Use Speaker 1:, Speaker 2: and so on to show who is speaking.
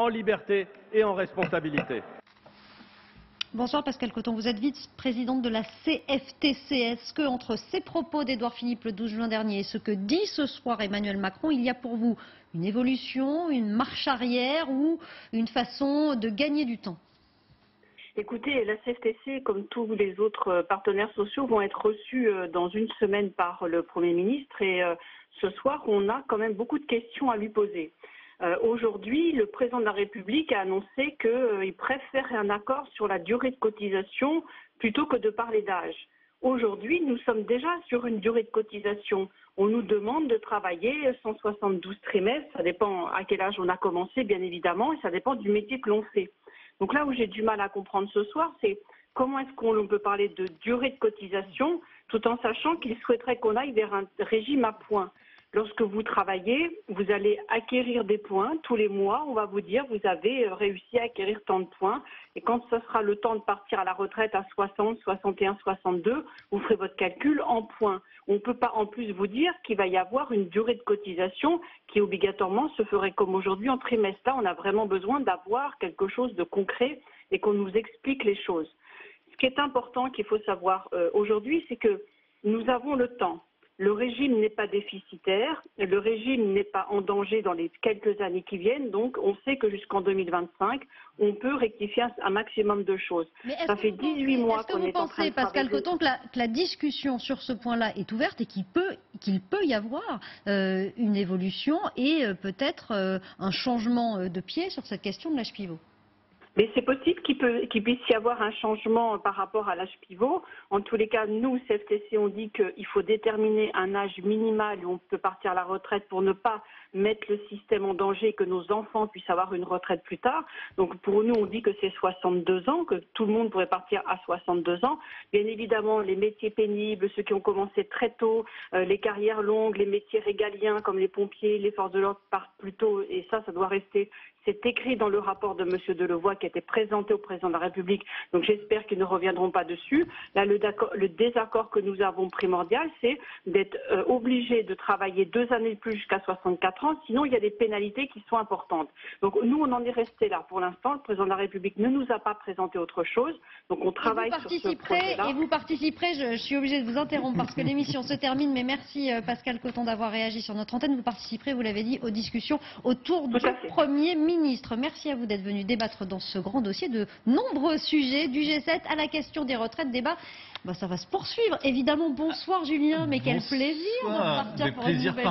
Speaker 1: en liberté et en responsabilité.
Speaker 2: Bonsoir Pascale Coton, vous êtes vice-présidente de la CFTC. Est-ce que entre ces propos d'Édouard Philippe le 12 juin dernier et ce que dit ce soir Emmanuel Macron, il y a pour vous une évolution, une marche arrière ou une façon de gagner du temps?
Speaker 3: Écoutez, la CFTC, comme tous les autres partenaires sociaux, vont être reçus dans une semaine par le Premier ministre et ce soir, on a quand même beaucoup de questions à lui poser. Aujourd'hui, le président de la République a annoncé qu'il préfère un accord sur la durée de cotisation plutôt que de parler d'âge. Aujourd'hui, nous sommes déjà sur une durée de cotisation. On nous demande de travailler 172 trimestres, ça dépend à quel âge on a commencé bien évidemment et ça dépend du métier que l'on fait. Donc là où j'ai du mal à comprendre ce soir, c'est comment est-ce qu'on peut parler de durée de cotisation tout en sachant qu'il souhaiterait qu'on aille vers un régime à points. Lorsque vous travaillez, vous allez acquérir des points. Tous les mois, on va vous dire vous avez réussi à acquérir tant de points. Et quand ce sera le temps de partir à la retraite à 60, 61, 62, vous ferez votre calcul en points. On ne peut pas en plus vous dire qu'il va y avoir une durée de cotisation qui obligatoirement se ferait comme aujourd'hui en trimestre. Là, on a vraiment besoin d'avoir quelque chose de concret et qu'on nous explique les choses. Ce qui est important qu'il faut savoir aujourd'hui, c'est que nous avons le temps. Le régime n'est pas déficitaire, le régime n'est pas en danger dans les quelques années qui viennent, donc on sait que jusqu'en 2025, on peut rectifier un maximum de choses. Ça fait 18 mois qu'on est en train de travailler.
Speaker 2: Pascale Coton, que la discussion sur ce point-là est ouverte et qu'il peut y avoir une évolution et peut-être un changement de pied sur cette question de l'âge pivot?
Speaker 3: Mais c'est possible qu'il puisse y avoir un changement par rapport à l'âge pivot. En tous les cas, nous, CFTC, on dit qu'il faut déterminer un âge minimal où on peut partir à la retraite pour ne pas mettre le système en danger et que nos enfants puissent avoir une retraite plus tard. Donc pour nous, on dit que c'est 62 ans, que tout le monde pourrait partir à 62 ans. Bien évidemment, les métiers pénibles, ceux qui ont commencé très tôt, les carrières longues, les métiers régaliens comme les pompiers, les forces de l'ordre partent plus tôt et ça doit rester. C'est écrit dans le rapport de M. Delevoye qui a été présenté au président de la République, donc j'espère qu'ils ne reviendront pas dessus. Là, le désaccord que nous avons primordial, c'est d'être obligés de travailler 2 années de plus jusqu'à 64 ans, sinon il y a des pénalités qui sont importantes. Donc nous, on en est resté là. Pour l'instant, le président de la République ne nous a pas présenté autre chose, donc on travaille sur ce projet-là.
Speaker 2: Et vous participerez, je suis obligée de vous interrompre parce que l'émission se termine, mais merci Pascale Coton d'avoir réagi sur notre antenne. Vous participerez, vous l'avez dit, aux discussions autour du Premier ministre. Merci à vous d'être venu débattre dans ce grand dossier de nombreux sujets, du G7 à la question des retraites. Débat, ça va se poursuivre. Évidemment, bonsoir Julien, mais quel plaisir de repartir pour une nouvelle